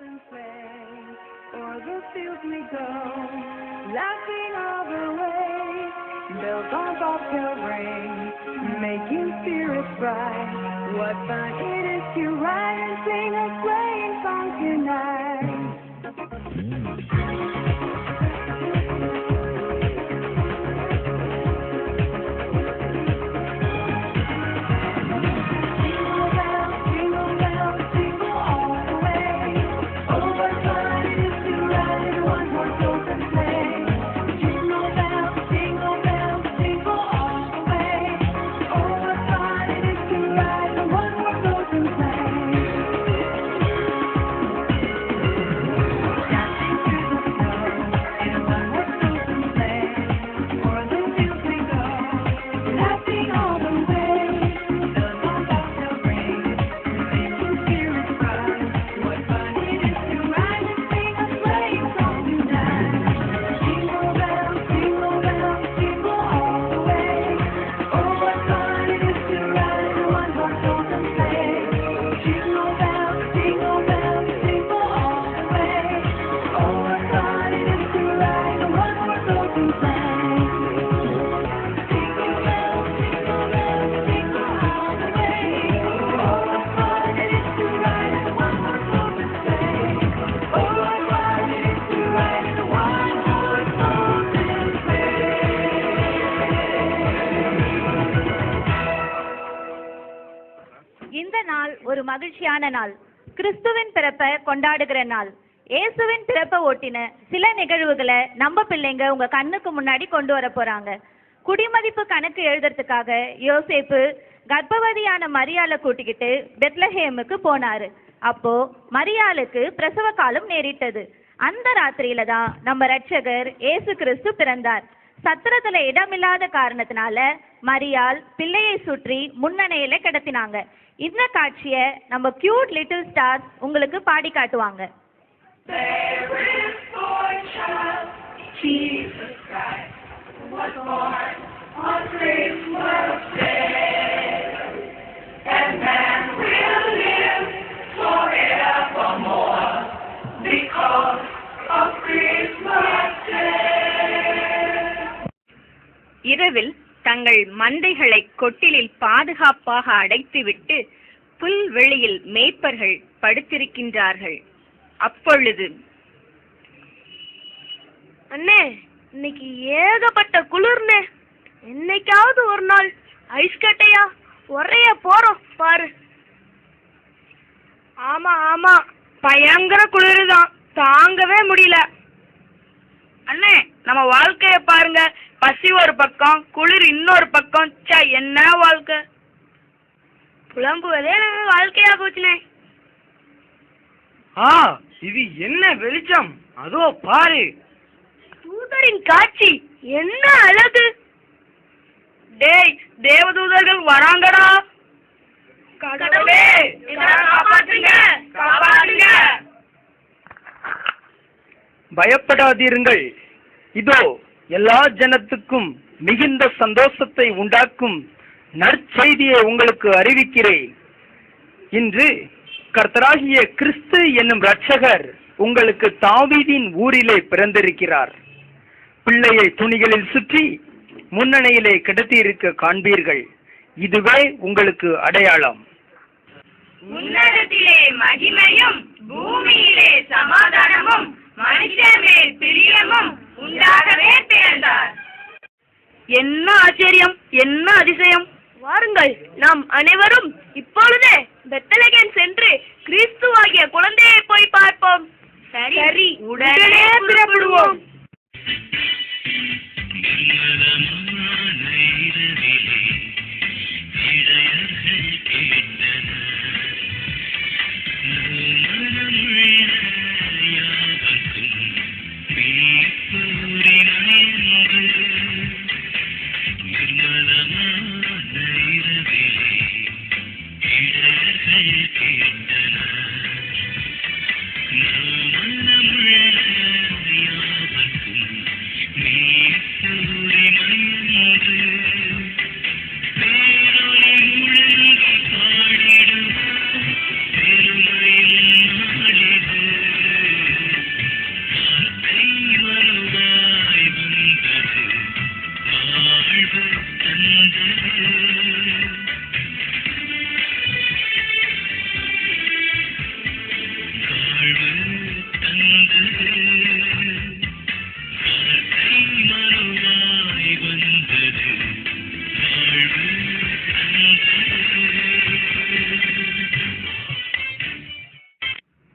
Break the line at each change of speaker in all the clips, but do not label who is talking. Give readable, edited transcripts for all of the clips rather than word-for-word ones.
O'er the fields we go, laughing all the way. Bells on bobtail ring, making spirits bright. What fun it is to ride and sing a sleighing song tonight.
இந்த நாள் ஒரு மகிழ்ச்சியான நாள். கிறிஸ்துவின் பிறப்பை கொண்டாடுகிற நாள். இயேசுவின் பிறப்பை ஒட்டின சில நிகழ்வுகளை நம்ம பிள்ளைங்க உங்க கண்ணுக்கு முன்னாடி கொண்டு வர போறாங்க. குடிமதிப்பு கணக்கு எழுதுறதுக்காக யோசேப்பு கர்ப்பவதியான மரியாளை கூட்டிக்கிட்டு பெத்லஹேமுக்கு போனாரு. அப்போ மரியாளுக்கு பிரசவ காலம் நேரிட்டது. அந்த ராத்திரியில தான் நம்ம ரட்சகர் இயேசு கிறிஸ்து பிறந்தார். சத்திரத்துல இடமில்லாத காரணத்தினால மரியாள் பிள்ளையை சுற்றி முன்னணையில கிடத்தினாங்க. இந்த காட்சியை நம்ம கியூட் லிட்டில் ஸ்டார்ஸ் உங்களுக்கு பாடி காட்டுவாங்க.
இரவில் தங்கள் மந்தைகளை கொட்டிலில் பாதுகாப்பாக அடைத்துவிட்டு புல்வெளியில் மேய்ப்பர்கள் படுத்திருக்கின்றார்கள். அப்பொழுது,
அண்ணே, இன்னைக்கு ஏகப்பட்ட குளிர்னே. என்னைக்காவது ஒரு நாள் ஐஸ் கட்டையா ஒரைய போறோம் பாரு. ஆமா ஆமா, பயங்கர குளிர்தான், தாங்கவே முடியல.
அண்ணே, நம்ம வாழ்க்கைய பாருங்க. பசி ஒரு பக்கம், குளிர் இன்னொரு பக்கம். என்ன வாழ்க்கை!
புலம்புவதே நம்ம வாழ்க்கையா போச்சுனே.
இது என்ன வெளிச்சம்! அதோ பாரு,
தூதரின் காட்சி என்ன அழகு!
டேய், தேவதூதர்கள் வராங்கடா! கடவுளே, காப்பாற்றுங்க, காப்பாற்றுங்க!
பயப்படாதீர்கள். இதோ எல்லா ஜனத்துக்கும் மிகுந்த சந்தோஷத்தை உண்டாக்கும் நற்செய்தியை உங்களுக்கு அறிவிக்கிறேன். இன்று கர்த்தராகிய கிறிஸ்து என்னும் இரட்சகர் உங்களுக்கு தாவீதின் ஊரிலே பிறந்திருக்கிறார். பிள்ளையை துணிகளில் சுற்றி முன்னணையிலே கிடத்தியிருக்க காண்பீர்கள். இதுவே உங்களுக்கு அடையாளம்.
உன்னதத்திலே மகிமையும் பூமியிலே சமாதானமும் மனுஷர் மேல் பிரியமும் உண்டாகவே பிறந்தார்.
என்ன ஆச்சரியம், என்ன அதிசயம்! வாருங்கள், நாம் அனைவரும் இப்பொழுதே பெத்லகேம் சென்று கிறிஸ்துவாகிய குழந்தையை போய் பார்ப்போம்.
சரி, உடனே புறப்படுவோம்.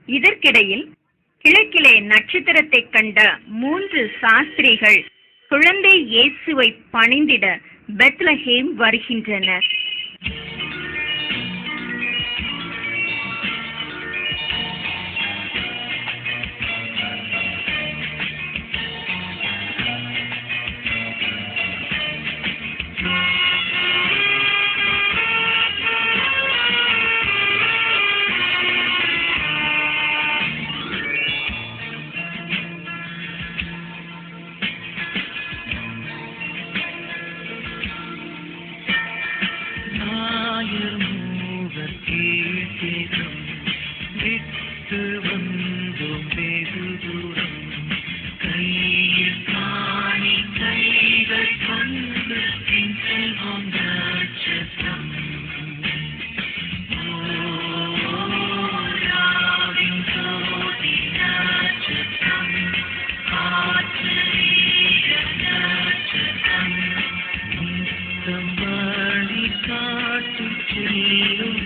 இதற்கிடையில் கிழக்கிலே நட்சத்திரத்தை கண்ட 3 சாஸ்திரிகள் குழந்தை இயேசுவை பணிந்திட பெத்லஹேம் வருகின்றனர்.
காட்டு செல்லும்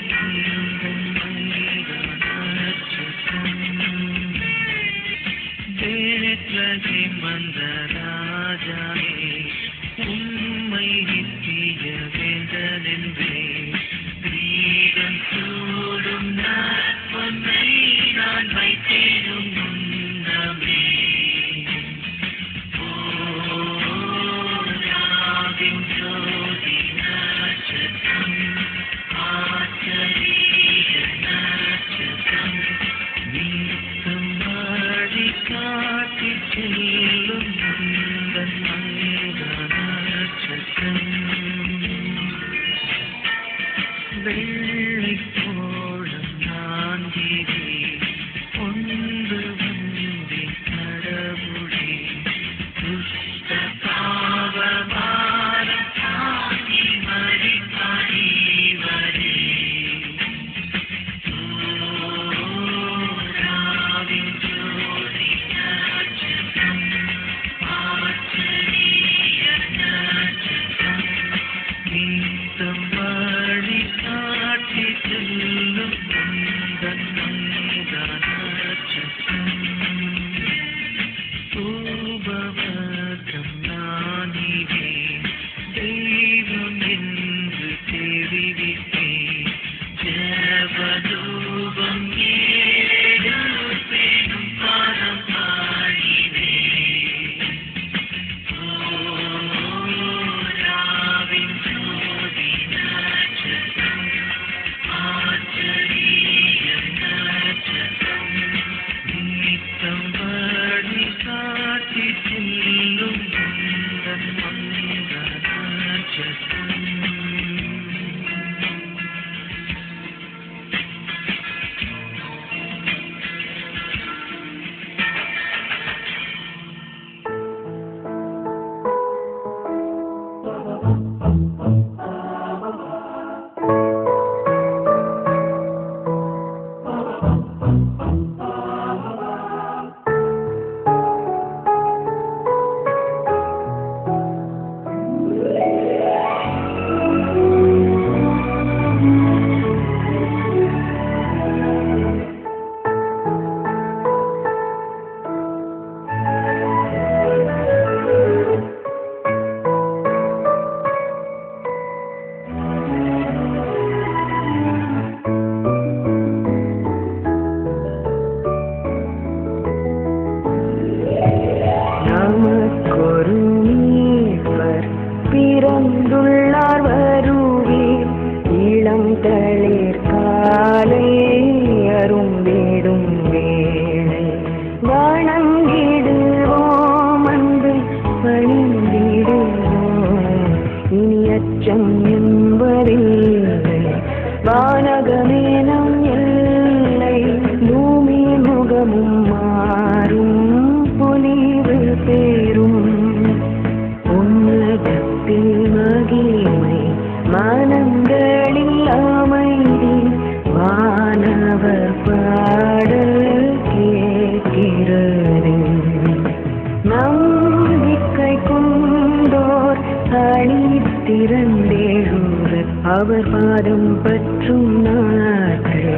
அவர் பாதம் பற்றும் நாட்கள்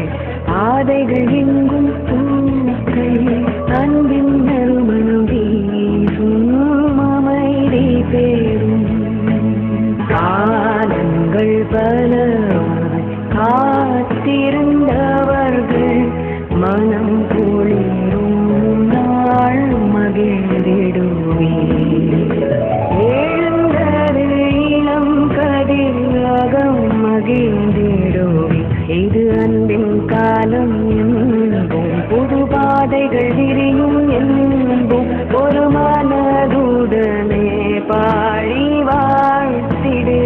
பாதைகள் எங்கும் பூக்கள் அன்பின் நறுமணம் வீசும் அமைதி பேரும் காலங்கள் பல காத்திருந்தவர்கள் மனம் குளிரும் நாள் மகிழ்ந்திடுவே எழுந்தது இளம் கதிரகம் மகிழ்ந்திடுவே இது அன்பின் காலம் என்போம் புது பாதைகள் விரியும் என்போம் ஒரு மனதுடனே பாடி வாழ்த்திடுவோம்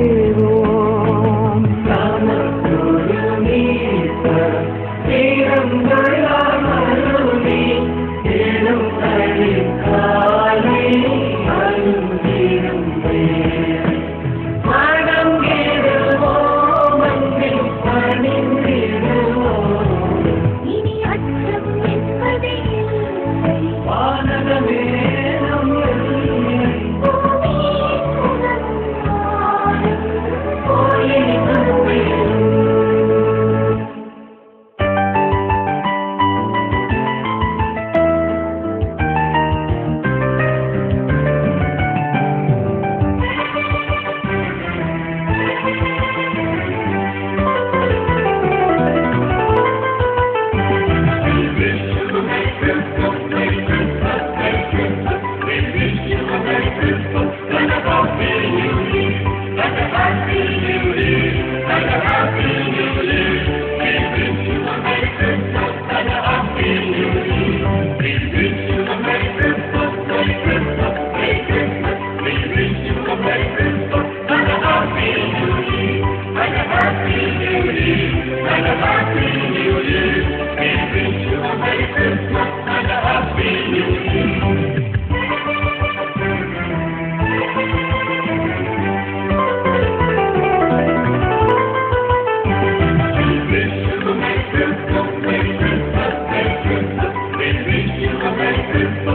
Merry Christmas.